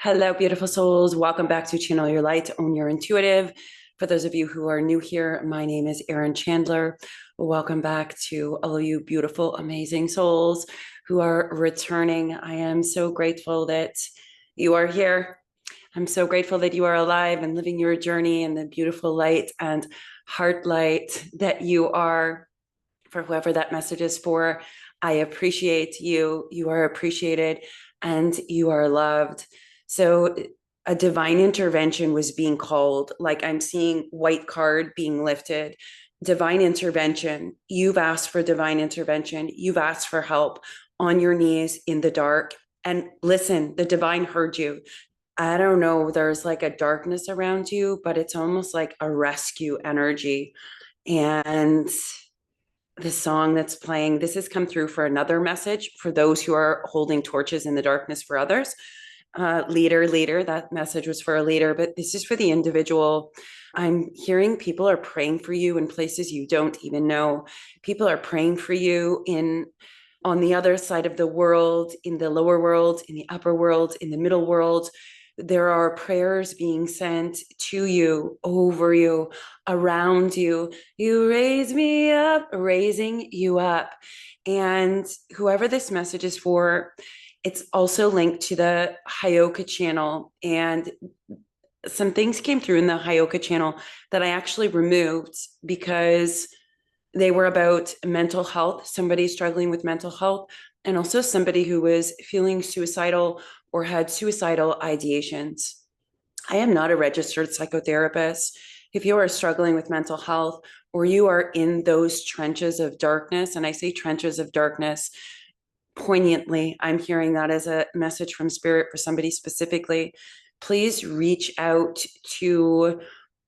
Hello, beautiful souls. Welcome back to Channel Your Light, Own Your Intuitive. For those of you who are new here, my name is Erin Chandler. Welcome back to all of you beautiful, amazing souls who are returning. I am so grateful that you are here. I'm so grateful that you are alive and living your journey in the beautiful light and heart light that you are. For whoever that message is for, I appreciate you. You are appreciated and you are loved. So a divine intervention was being called, like I'm seeing white card being lifted. Divine intervention. You've asked for divine intervention. You've asked for help on your knees in the dark. And listen, the divine heard you. I don't know, there's like a darkness around you, but it's almost like a rescue energy. And the song that's playing, this has come through for another message for those who are holding torches in the darkness for others. Leader, that message was for a leader, but this is for the individual. I'm hearing people are praying for you in places you don't even know. People are praying for you on the other side of the world, in the lower world, in the upper world, in the middle world. There are prayers being sent to you, over you, around you. You raise me up, raising you up. And whoever this message is for, it's also linked to the Hyoka channel. And some things came through in the Hyoka channel that I actually removed because they were about mental health, somebody struggling with mental health, and also somebody who was feeling suicidal or had suicidal ideations. I am not a registered psychotherapist. If you are struggling with mental health or you are in those trenches of darkness, and I say trenches of darkness poignantly, I'm hearing that as a message from spirit for somebody specifically, please reach out to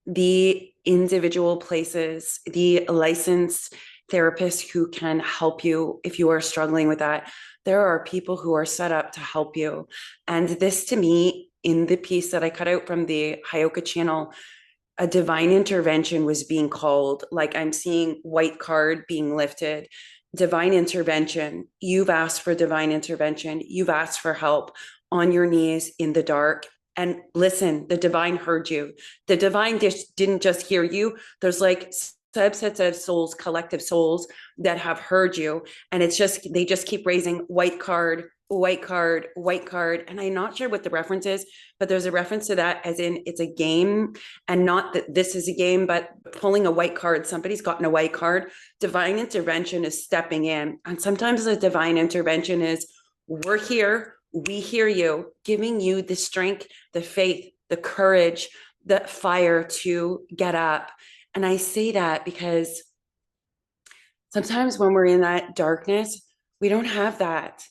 the individual places, the licensed therapists who can help you if you are struggling with that. There are people who are set up to help you. And this to me, in the piece that I cut out from the Hyoka channel, a divine intervention was being called, like I'm seeing white card being lifted. Divine intervention. You've asked for divine intervention. You've asked for help on your knees in the dark. And listen, the divine heard you. The divine didn't just hear you. There's like subsets of souls, collective souls that have heard you. And it's just, they just keep raising white card, white card, white card. And I'm not sure what the reference is, but there's a reference to that as in it's a game, and not that this is a game, but pulling a white card, somebody's gotten a white card. Divine intervention is stepping in. And sometimes the divine intervention is, we're here, we hear you, giving you the strength, the faith, the courage, the fire to get up. And I say that because sometimes when we're in that darkness, we don't have that.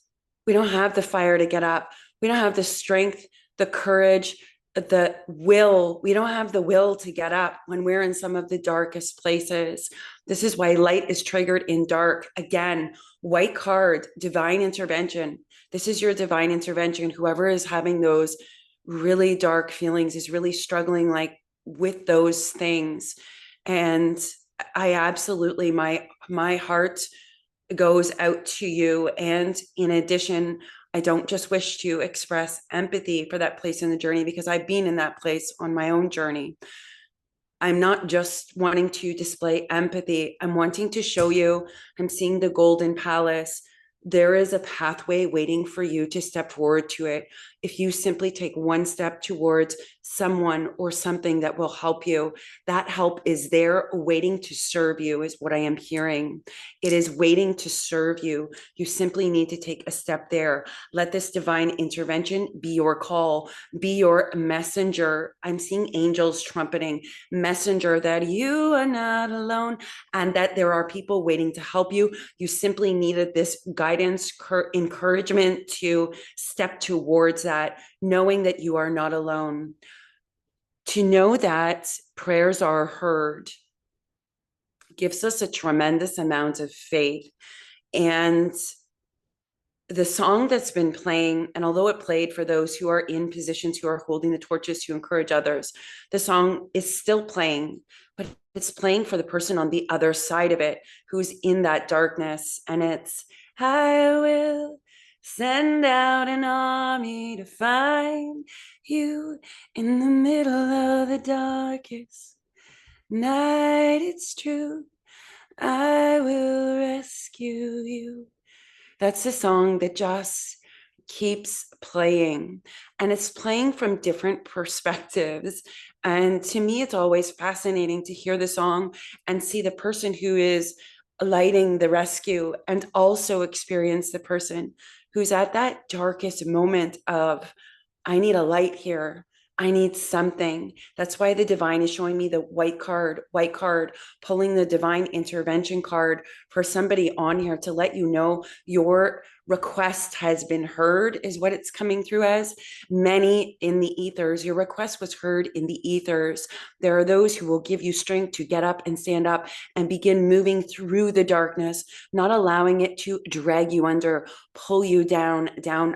We don't have the fire to get up. We don't have the strength, the courage, the will. We don't have the will to get up when we're in some of the darkest places. This is why light is triggered in dark. Again, white card, divine intervention. This is your divine intervention. Whoever is having those really dark feelings is really struggling like with those things. And I absolutely, my heart goes out to you. And in addition, I don't just wish to express empathy for that place in the journey, because I've been in that place on my own journey. I'm not just wanting to display empathy. I'm wanting to show you, I'm seeing the golden palace. There is a pathway waiting for you to step forward to it. If you simply take one step towards someone or something that will help you, that help is there waiting to serve you, is what I am hearing. It is waiting to serve you. You simply need to take a step there. Let this divine intervention be your call, be your messenger. I'm seeing angels trumpeting, messenger, that you are not alone and that there are people waiting to help you. You simply needed this guidance, encouragement to step towards that, knowing that you are not alone. To know that prayers are heard gives us a tremendous amount of faith. And the song that's been playing, and although it played for those who are in positions who are holding the torches to encourage others, the song is still playing, but it's playing for the person on the other side of it who's in that darkness. And it's, I will Send out an army to find you in the middle of the darkest night. It's true, I will rescue you. That's the song that just keeps playing, and it's playing from different perspectives. And to me, it's always fascinating to hear the song and see the person who is lighting the rescue and also experience the person who's at that darkest moment of, I need a light here. I need something. That's why the divine is showing me the white card, pulling the divine intervention card for somebody on here to let you know your request has been heard, is what it's coming through as. Many in the ethers, your request was heard in the ethers. There are those who will give you strength to get up and stand up and begin moving through the darkness, not allowing it to drag you under, pull you down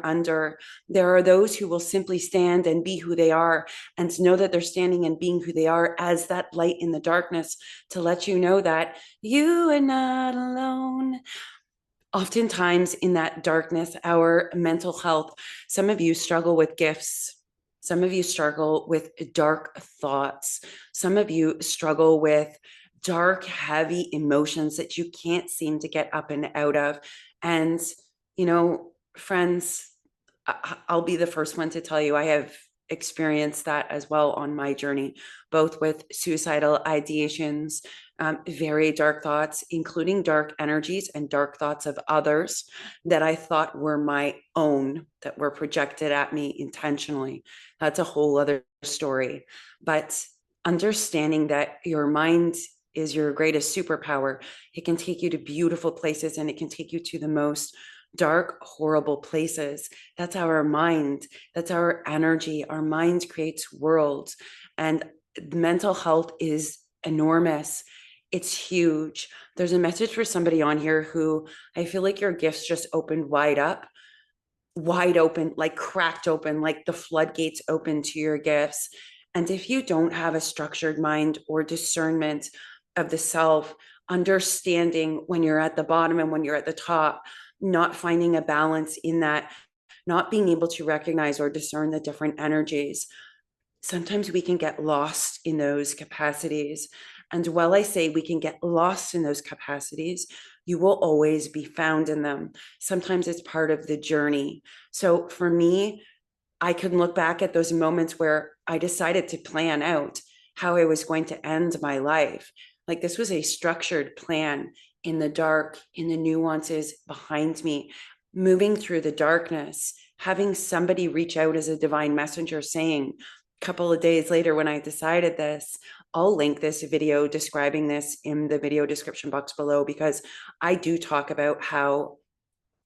under. There are those who will simply stand and be who they are, and know that they're standing and being who they are as that light in the darkness to let you know that you are not alone. Oftentimes in that darkness, our mental health, some of you struggle with gifts. Some of you struggle with dark thoughts. Some of you struggle with dark, heavy emotions that you can't seem to get up and out of. And, friends, I'll be the first one to tell you, I have experienced that as well on my journey, both with suicidal ideations, very dark thoughts, including dark energies and dark thoughts of others that I thought were my own, that were projected at me intentionally. That's a whole other story. But understanding that your mind is your greatest superpower, it can take you to beautiful places, and it can take you to the most dark, horrible places. That's our mind. That's our energy. Our mind creates worlds, and mental health is enormous. It's huge. There's a message for somebody on here who, I feel like your gifts just opened wide open, like cracked open, like the floodgates open to your gifts. And if you don't have a structured mind or discernment of the self, understanding when you're at the bottom and when you're at the top, not finding a balance in that, not being able to recognize or discern the different energies, sometimes we can get lost in those capacities. And while I say we can get lost in those capacities, you will always be found in them. Sometimes it's part of the journey. So for me, I can look back at those moments where I decided to plan out how I was going to end my life. Like, this was a structured plan in the dark, in the nuances behind me, moving through the darkness, having somebody reach out as a divine messenger saying, a couple of days later when I decided this, I'll link this video describing this in the video description box below, because I do talk about how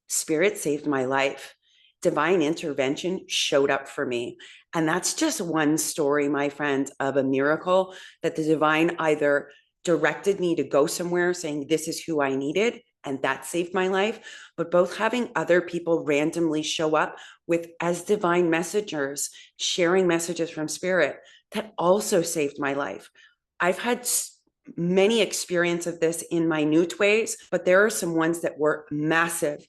spirit saved my life. Divine intervention showed up for me. And that's just one story, my friend, of a miracle that the divine either directed me to go somewhere saying, this is who I needed, and that saved my life, but both having other people randomly show up with as divine messengers, sharing messages from spirit, that also saved my life. I've had many experiences of this in minute ways, but there are some ones that were massive,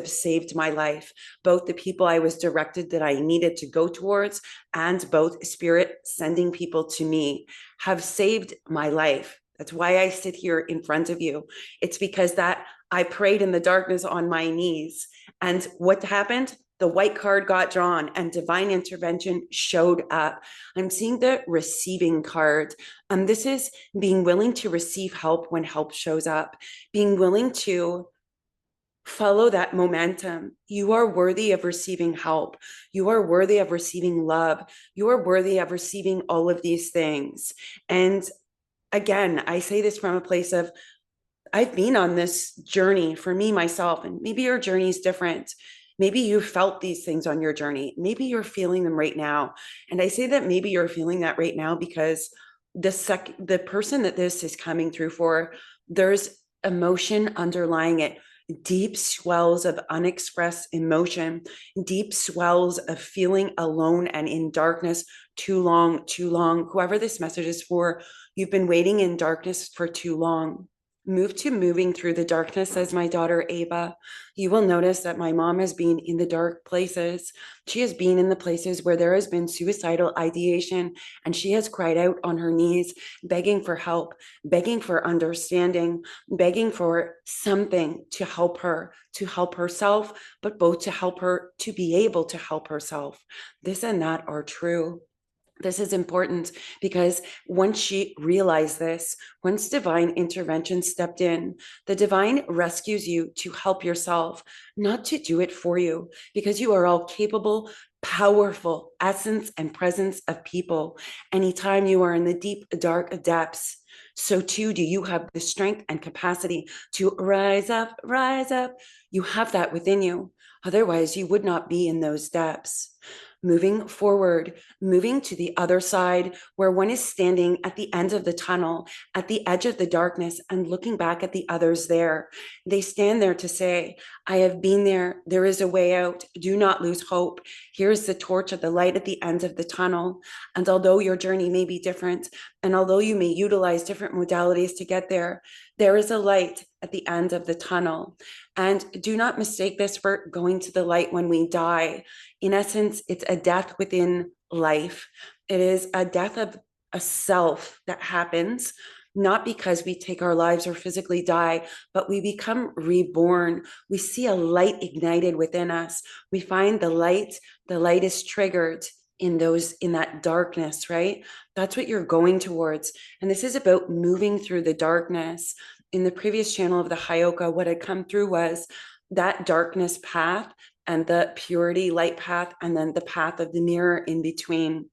saved my life. Both the people I was directed that I needed to go towards, and both spirit sending people to me, have saved my life. That's why I sit here in front of you. It's because that I prayed in the darkness on my knees. And what happened? The white card got drawn and divine intervention showed up. I'm seeing the receiving card. This is being willing to receive help when help shows up, being willing to follow that momentum. You are worthy of receiving help. You are worthy of receiving love. You are worthy of receiving all of these things. And again, I say this from a place of, I've been on this journey for me, myself, and maybe your journey is different. Maybe you felt these things on your journey. Maybe you're feeling them right now. And I say that maybe you're feeling that right now because the person that this is coming through for, there's emotion underlying it, deep swells of unexpressed emotion, deep swells of feeling alone and in darkness too long. Whoever this message is for, you've been waiting in darkness for too long. Move to moving through the darkness, says my daughter Ava. You will notice that my mom has been in the dark places. She has been in the places where there has been suicidal ideation, and she has cried out on her knees, begging for help, begging for understanding, begging for something to help her, to help herself, but both to help her to be able to help herself. This and that are true. This is important because once she realized this, once divine intervention stepped in, the divine rescues you to help yourself, not to do it for you, because you are all capable, powerful essence and presence of people. Anytime you are in the deep, dark depths, so too do you have the strength and capacity to rise up, rise up. You have that within you. Otherwise, you would not be in those depths. Moving forward, moving to the other side, where one is standing at the end of the tunnel, at the edge of the darkness, and looking back at the others there. They stand there to say, I have been there. There is a way out. Do not lose hope. Here's the torch of the light at the end of the tunnel. And although your journey may be different, and although you may utilize different modalities to get there, there is a light at the end of the tunnel. And do not mistake this for going to the light when we die. In essence, it's a death within life. It is a death of a self that happens, not because we take our lives or physically die, but we become reborn. We see a light ignited within us. We find the light is triggered in that darkness, right? That's what you're going towards. And this is about moving through the darkness. In the previous channel of the Hyoka, what had come through was that darkness path and the purity light path, and then the path of the mirror in between.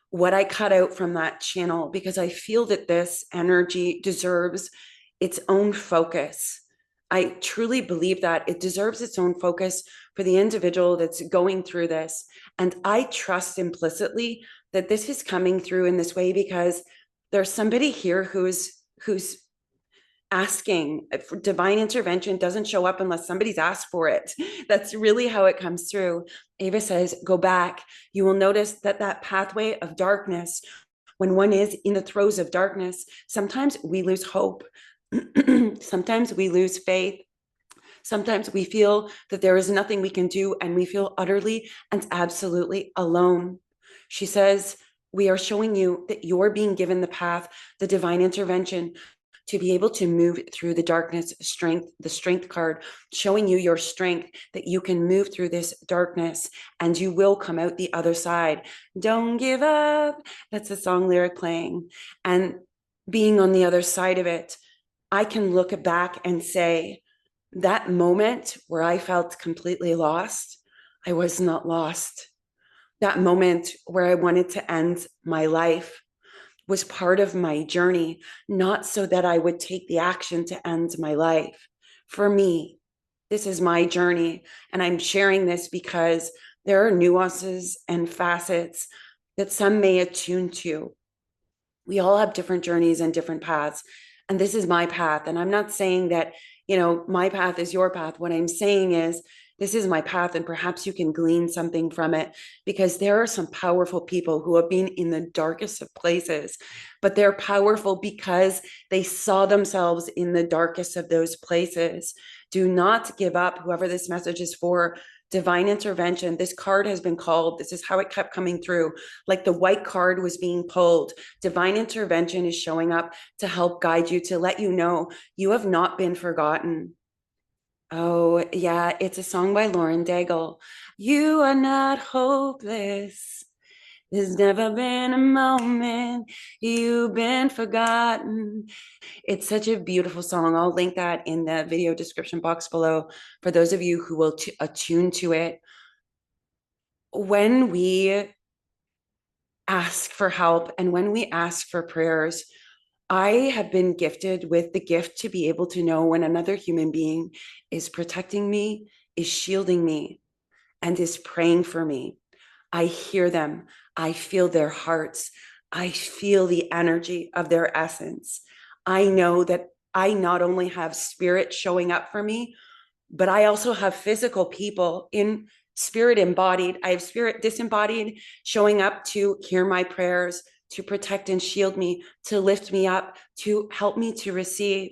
What I cut out from that channel, because I feel that this energy deserves its own focus. I truly believe that it deserves its own focus for the individual that's going through this. And I trust implicitly that this is coming through in this way because there's somebody here who's asking for divine intervention. Doesn't show up unless somebody's asked for it. That's really how it comes through. Ava says, go back. You will notice that pathway of darkness, when one is in the throes of darkness, sometimes we lose hope. Sometimes we lose faith. Sometimes we feel that there is nothing we can do, and we feel utterly and absolutely alone. She says, we are showing you that you're being given the path, the divine intervention, to be able to move through the darkness. Strength, the strength card, showing you your strength, that you can move through this darkness and you will come out the other side. Don't give up. That's a song lyric playing. And being on the other side of it, I can look back and say, that moment where I felt completely lost, I was not lost. That moment where I wanted to end my life was part of my journey, not so that I would take the action to end my life. For me, this is my journey, and I'm sharing this because there are nuances and facets that some may attune to. We all have different journeys and different paths, and this is my path. And I'm not saying that, my path is your path. What I'm saying is, this is my path, and perhaps you can glean something from it, because there are some powerful people who have been in the darkest of places, but they're powerful because they saw themselves in the darkest of those places. Do not give up, whoever this message is for. Divine intervention. This card has been called. This is how it kept coming through. Like the white card was being pulled. Divine intervention is showing up to help guide you, to let you know you have not been forgotten. Oh, yeah, it's a song by Lauren Daigle. You are not hopeless. There's never been a moment you've been forgotten. It's such a beautiful song. I'll link that in the video description box below for those of you who will attune to it. When we ask for help and when we ask for prayers, I have been gifted with the gift to be able to know when another human being is protecting me, is shielding me, and is praying for me. I hear them. I feel their hearts. I feel the energy of their essence. I know that I not only have spirit showing up for me, but I also have physical people in spirit embodied. I have spirit disembodied showing up to hear my prayers, to protect and shield me, to lift me up, to help me to receive.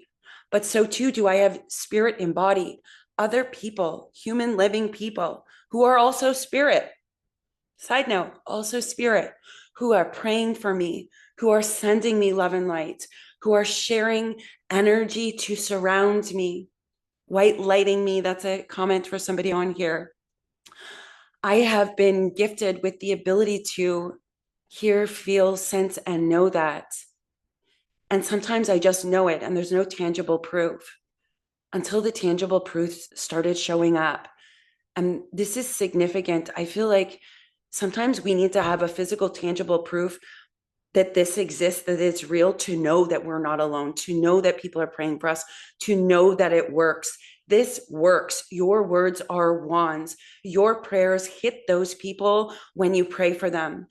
but so too do I have spirit embodied, other people, human living people who are also spirit. Side note, also spirit, who are praying for me, who are sending me love and light, who are sharing energy to surround me, white lighting me. That's a comment for somebody on here. I have been gifted with the ability to hear, feel, sense, and know that. And sometimes I just know it, and there's no tangible proof until the tangible proof started showing up. And this is significant. I feel like sometimes we need to have a physical, tangible proof that this exists, that it's real, to know that we're not alone, to know that people are praying for us, to know that it works. This works. Your words are wands. Your prayers hit those people when you pray for them.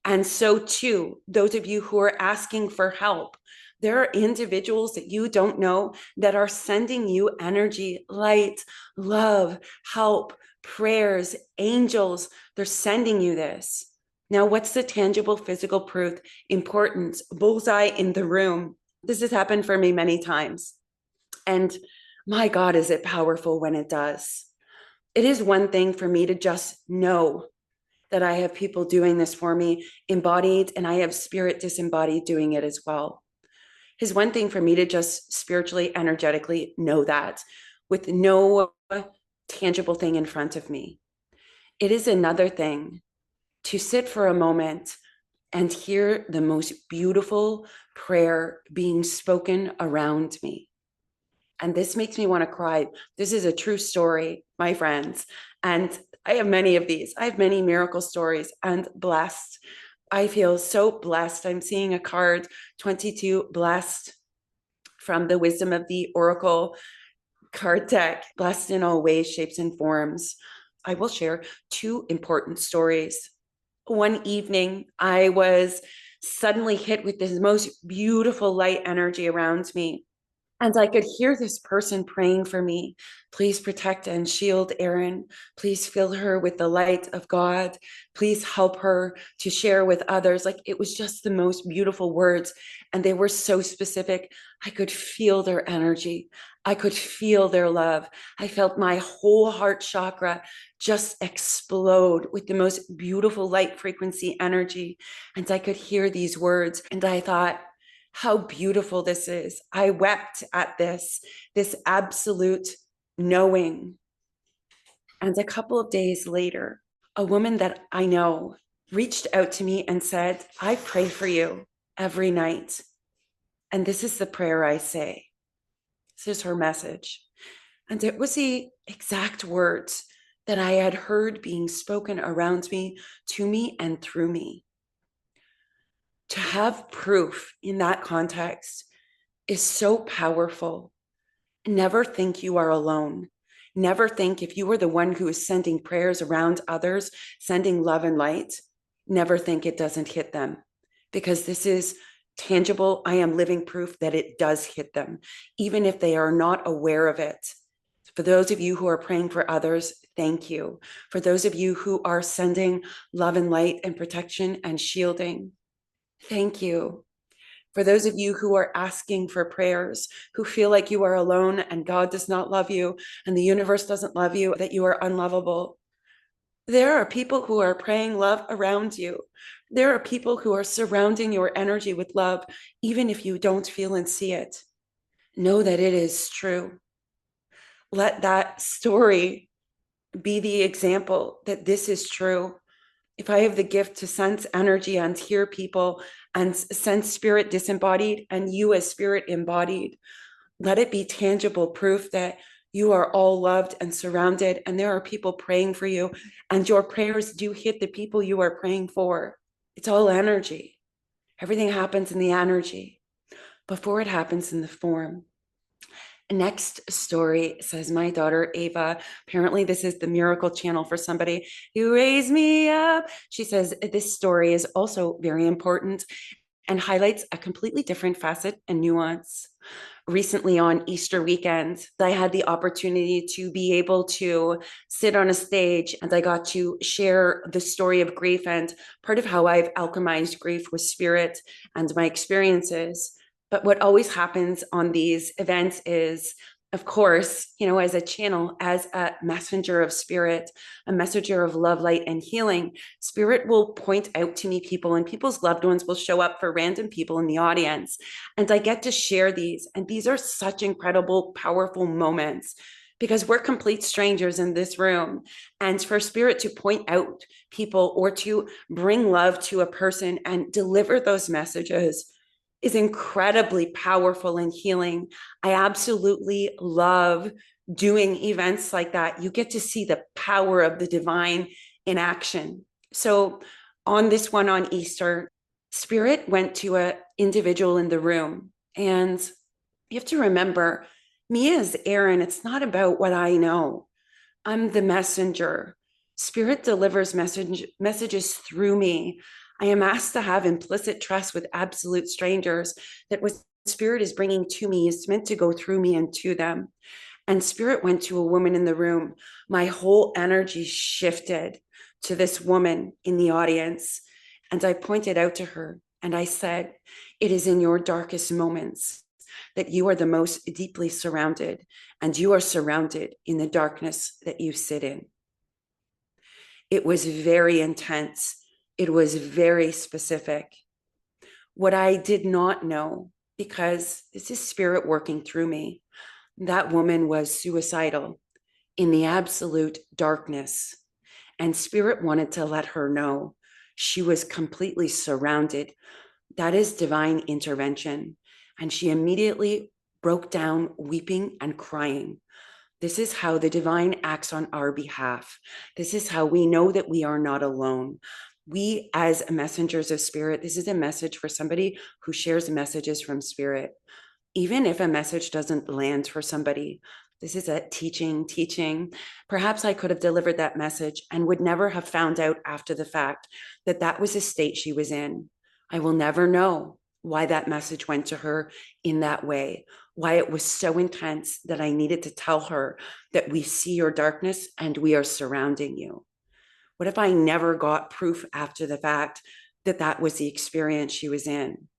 And so too, those of you who are asking for help, there are individuals that you don't know that are sending you energy, light, love, help, prayers, angels. They're sending you this. Now, what's the tangible physical proof? Importance, bullseye in the room. This has happened for me many times. And my God, is it powerful when it does. It is one thing for me to just know that I have people doing this for me, embodied, and I have spirit disembodied doing it as well. It's one thing for me to just spiritually, energetically know that with no tangible thing in front of me. It is another thing to sit for a moment and hear the most beautiful prayer being spoken around me. And this makes me want to cry. This is a true story, my friends. And I have many of these. I have many miracle stories, and blessed. I feel so blessed. I'm seeing a card, 22, blessed, from the Wisdom of the Oracle card deck, blessed in all ways, shapes, and forms. I will share two important stories. One evening, I was suddenly hit with this most beautiful light energy around me. And I could hear this person praying for me. Please protect and shield Erin. Please fill her with the light of God. Please help her to share with others. Like, it was just the most beautiful words. And they were so specific. I could feel their energy. I could feel their love. I felt my whole heart chakra just explode with the most beautiful light frequency energy. And I could hear these words. And I thought, how beautiful this is. I wept at this absolute knowing. And a couple of days later, a woman that I know reached out to me and said, I pray for you every night. And this is the prayer I say. This is her message. And it was the exact words that I had heard being spoken around me, to me, and through me. To have proof in that context is so powerful. Never think you are alone. Never think, if you are the one who is sending prayers around others, sending love and light, never think it doesn't hit them, because this is tangible. I am living proof that it does hit them, even if they are not aware of it. For those of you who are praying for others, thank you. For those of you who are sending love and light and protection and shielding, thank you. For those of you who are asking for prayers, who feel like you are alone and God does not love you and the universe doesn't love you, that you are unlovable, there are people who are praying love around you. There are people who are surrounding your energy with love, even if you don't feel and see it. Know that it is true. Let that story be the example that this is true. If I have the gift to sense energy and hear people and sense spirit disembodied and you as spirit embodied, let it be tangible proof that you are all loved and surrounded, and there are people praying for you, and your prayers do hit the people you are praying for. It's all energy. Everything happens in the energy before it happens in the form. Next story says, my daughter Ava, apparently this is the miracle channel for somebody who raised me up. She says, this story is also very important and highlights a completely different facet and nuance. Recently on Easter weekend, I had the opportunity to be able to sit on a stage, and I got to share the story of grief and part of how I've alchemized grief with spirit and my experiences. But what always happens on these events is, of course, as a channel, as a messenger of spirit, a messenger of love, light, and healing, spirit will point out to me people, and people's loved ones will show up for random people in the audience. And I get to share these. And these are such incredible, powerful moments because we're complete strangers in this room. And for spirit to point out people or to bring love to a person and deliver those messages is incredibly powerful and healing. I absolutely love doing events like that. You get to see the power of the divine in action. So on this one on Easter, Spirit went to an individual in the room. And you have to remember, me as Erin, it's not about what I know. I'm the messenger. Spirit delivers messages through me. I am asked to have implicit trust with absolute strangers that what Spirit is bringing to me is meant to go through me and to them. And Spirit went to a woman in the room. My whole energy shifted to this woman in the audience. And I pointed out to her and I said, it is in your darkest moments that you are the most deeply surrounded, and you are surrounded in the darkness that you sit in. It was very intense. It was very specific. What I did not know, because this is spirit working through me, that woman was suicidal in the absolute darkness. And spirit wanted to let her know she was completely surrounded. That is divine intervention. And she immediately broke down, weeping and crying. This is how the divine acts on our behalf. This is how we know that we are not alone. We, as messengers of spirit, this is a message for somebody who shares messages from spirit. Even if a message doesn't land for somebody, this is a teaching. Perhaps I could have delivered that message and would never have found out after the fact that that was a state she was in. I will never know why that message went to her in that way, why it was so intense that I needed to tell her that we see your darkness and we are surrounding you. What if I never got proof after the fact that that was the experience she was in?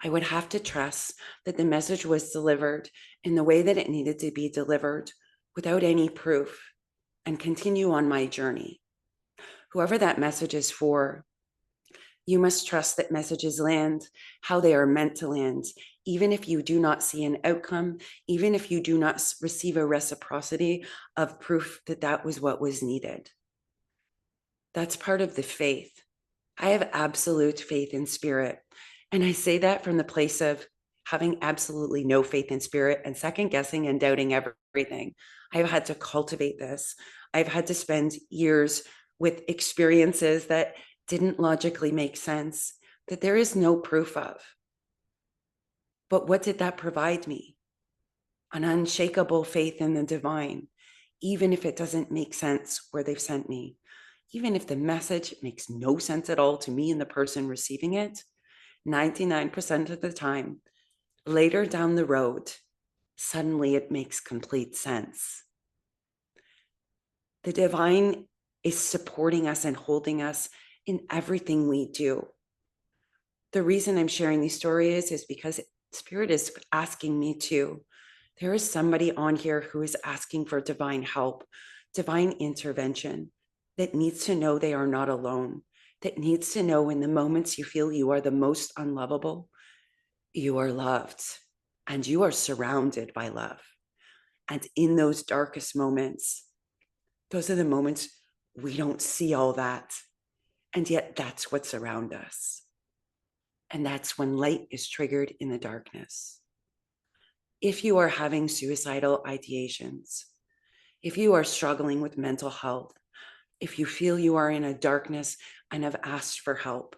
I would have to trust that the message was delivered in the way that it needed to be delivered without any proof and continue on my journey. Whoever that message is for, you must trust that messages land how they are meant to land, even if you do not see an outcome, even if you do not receive a reciprocity of proof that that was what was needed. That's part of the faith. I have absolute faith in spirit. And I say that from the place of having absolutely no faith in spirit and second guessing and doubting everything. I've had to cultivate this. I've had to spend years with experiences that didn't logically make sense, that there is no proof of. But what did that provide me? An unshakable faith in the divine, even if it doesn't make sense where they've sent me. Even if the message makes no sense at all to me and the person receiving it, 99% of the time, later down the road, suddenly it makes complete sense. The divine is supporting us and holding us in everything we do. The reason I'm sharing these stories is because Spirit is asking me to. There is somebody on here who is asking for divine help, divine intervention, that needs to know they are not alone, that needs to know in the moments you feel you are the most unlovable, you are loved and you are surrounded by love. And in those darkest moments, those are the moments we don't see all that. And yet that's what's around us. And that's when light is triggered in the darkness. If you are having suicidal ideations, if you are struggling with mental health, if you feel you are in a darkness and have asked for help,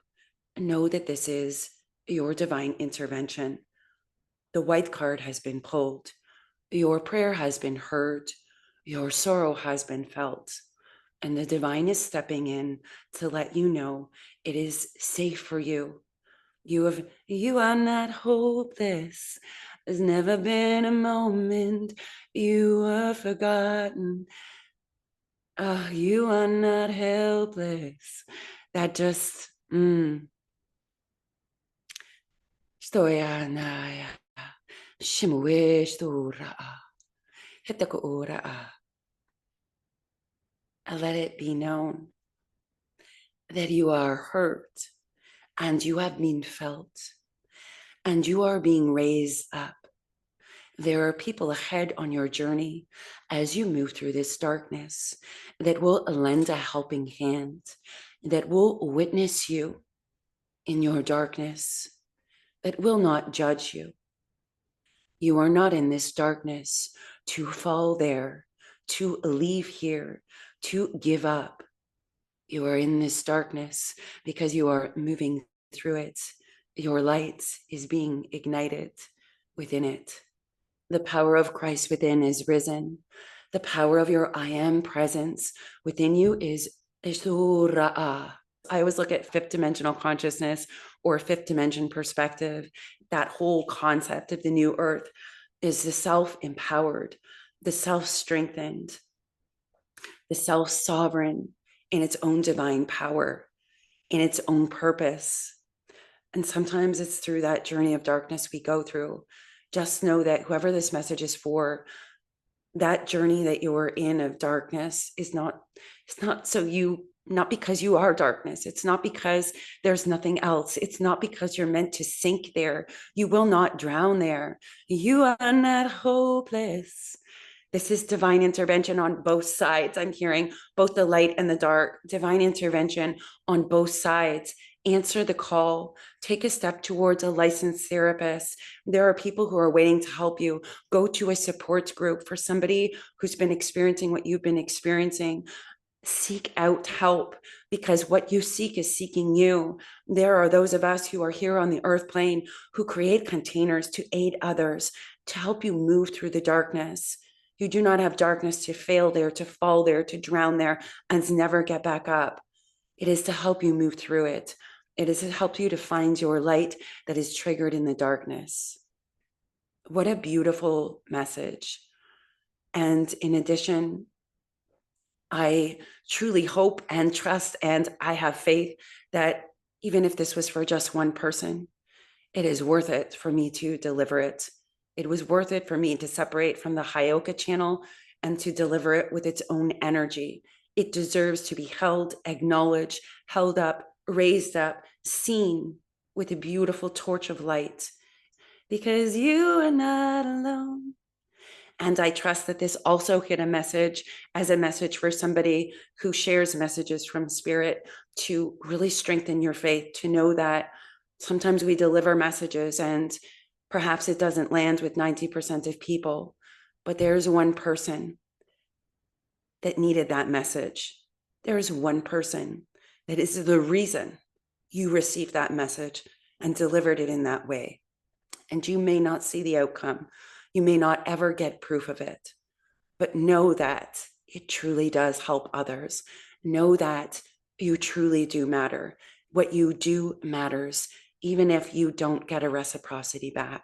know that this is your divine intervention. The white card has been pulled. Your prayer has been heard. Your sorrow has been felt. And the divine is stepping in to let you know it is safe for you. You are not hopeless. There's never been a moment you were forgotten. Oh, you are not helpless. That just Stoyanaya. Shimuish Dura. Hitakuura. Let it be known that you are hurt and you have been felt and you are being raised up. There are people ahead on your journey as you move through this darkness that will lend a helping hand, that will witness you in your darkness, that will not judge you. You are not in this darkness to fall there, to leave here, to give up. You are in this darkness because you are moving through it. Your light is being ignited within it. The power of Christ within is risen. The power of your I am presence within you is Ishura'a. I always look at fifth dimensional consciousness or fifth dimension perspective. That whole concept of the new earth is the self-empowered, the self-strengthened, the self-sovereign in its own divine power, in its own purpose. And sometimes it's through that journey of darkness we go through. Just know that whoever this message is for, that journey that you're in of darkness is not, it's not so you, not because you are darkness. It's not because there's nothing else. It's not because you're meant to sink there. You will not drown there. You are not hopeless. This is divine intervention on both sides. I'm hearing both the light and the dark, divine intervention on both sides. Answer the call, take a step towards a licensed therapist. There are people who are waiting to help you. Go to a support group for somebody who's been experiencing what you've been experiencing. Seek out help because what you seek is seeking you. There are those of us who are here on the earth plane who create containers to aid others, to help you move through the darkness. You do not have darkness to fail there, to fall there, to drown there, and to never get back up. It is to help you move through it. It is to help you to find your light that is triggered in the darkness. What a beautiful message. And in addition, I truly hope and trust, and I have faith that even if this was for just one person, it is worth it for me to deliver it. It was worth it for me to separate from the Hyoka channel and to deliver it with its own energy. It deserves to be held, acknowledged, held up, raised up, seen with a beautiful torch of light. Because you are not alone. And I trust that this also hit a message as a message for somebody who shares messages from spirit to really strengthen your faith, to know that sometimes we deliver messages and perhaps it doesn't land with 90% of people, but there's one person that needed that message. There's one person that is the reason you received that message and delivered it in that way. And you may not see the outcome. You may not ever get proof of it, but know that it truly does help others. Know that you truly do matter. What you do matters, even if you don't get a reciprocity back.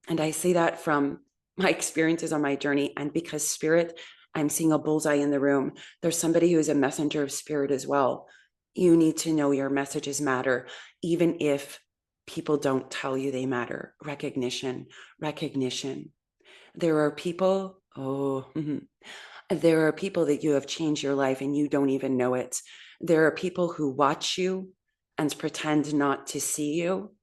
And I say that from my experiences on my journey. And because spirit, I'm seeing a bullseye in the room. There's somebody who is a messenger of spirit as well. You need to know your messages matter, even if people don't tell you they matter. Recognition, recognition. There are people, there are people that you have changed your life and you don't even know it. There are people who watch you and pretend not to see you,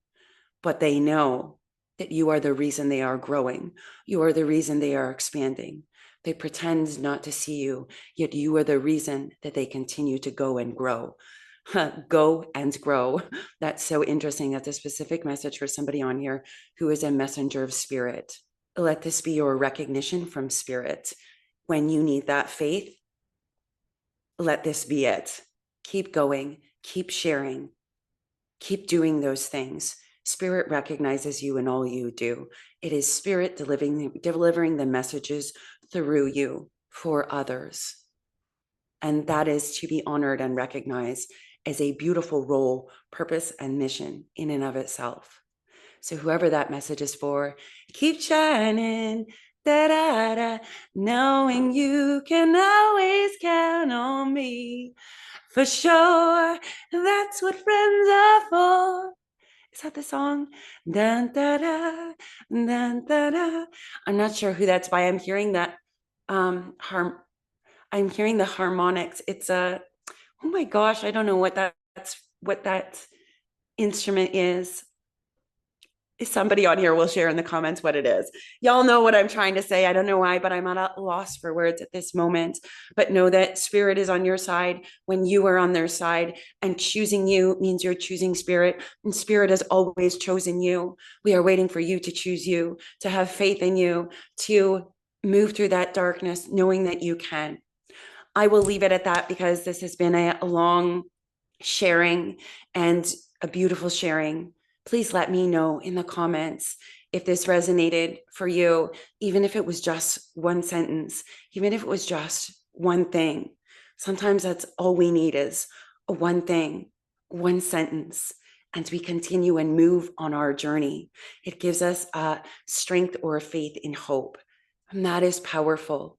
but they know that you are the reason they are growing. You are the reason they are expanding. They pretend not to see you, yet you are the reason that they continue to go and grow. Go and grow. That's so interesting. That's a specific message for somebody on here who is a messenger of spirit. Let this be your recognition from spirit. When you need that faith, let this be it. Keep going, keep sharing, keep doing those things. Spirit recognizes you in all you do. It is spirit delivering the messages through you for others. And that is to be honored and recognized as a beautiful role, purpose, and mission in and of itself. So whoever that message is for, keep shining, da-da-da, knowing you can always count on me. For sure, that's what friends are for. Is that the song? Dun, da, da, dun, da, da. I'm not sure who that's by. I'm hearing that I'm hearing the harmonics. It's a, oh my gosh, I don't know what that instrument is. If somebody on here will share in the comments what it is. Y'all know what I'm trying to say. I don't know why, but I'm at a loss for words at this moment. But know that spirit is on your side when you are on their side, and choosing you means you're choosing spirit, and spirit has always chosen you. We are waiting for you to choose you, to have faith in you, to move through that darkness, knowing that you can. I will leave it at that because this has been a long sharing and a beautiful sharing. Please let me know in the comments if this resonated for you, even if it was just one sentence, even if it was just one thing. Sometimes that's all we need is a one thing, one sentence, and we continue and move on our journey. It gives us a strength or a faith in hope, and that is powerful.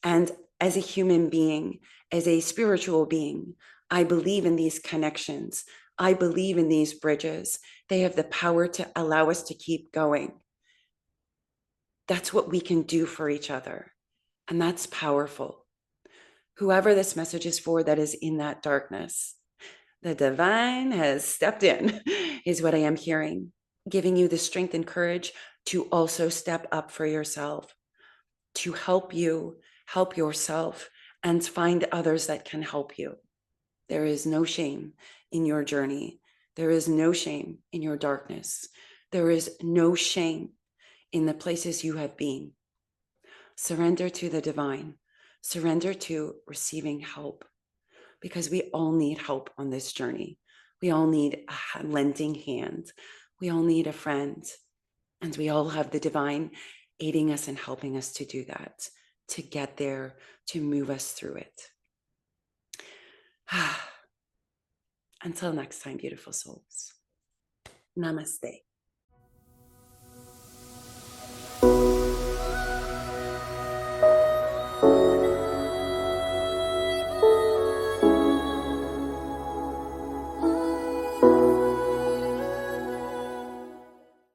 And as a human being, as a spiritual being, I believe in these connections. I believe in these bridges. They have the power to allow us to keep going. That's what we can do for each other. And that's powerful. Whoever this message is for that is in that darkness, the divine has stepped in, is what I am hearing, giving you the strength and courage to also step up for yourself, to help you help yourself and find others that can help you. There is no shame in your journey. There is no shame in your darkness. There is no shame in the places you have been. Surrender to the divine. Surrender to receiving help, because we all need help on this journey. We all need a lending hand. We all need a friend. And we all have the divine aiding us and helping us to do that, to get there, to move us through it. Until next time, beautiful souls. Namaste.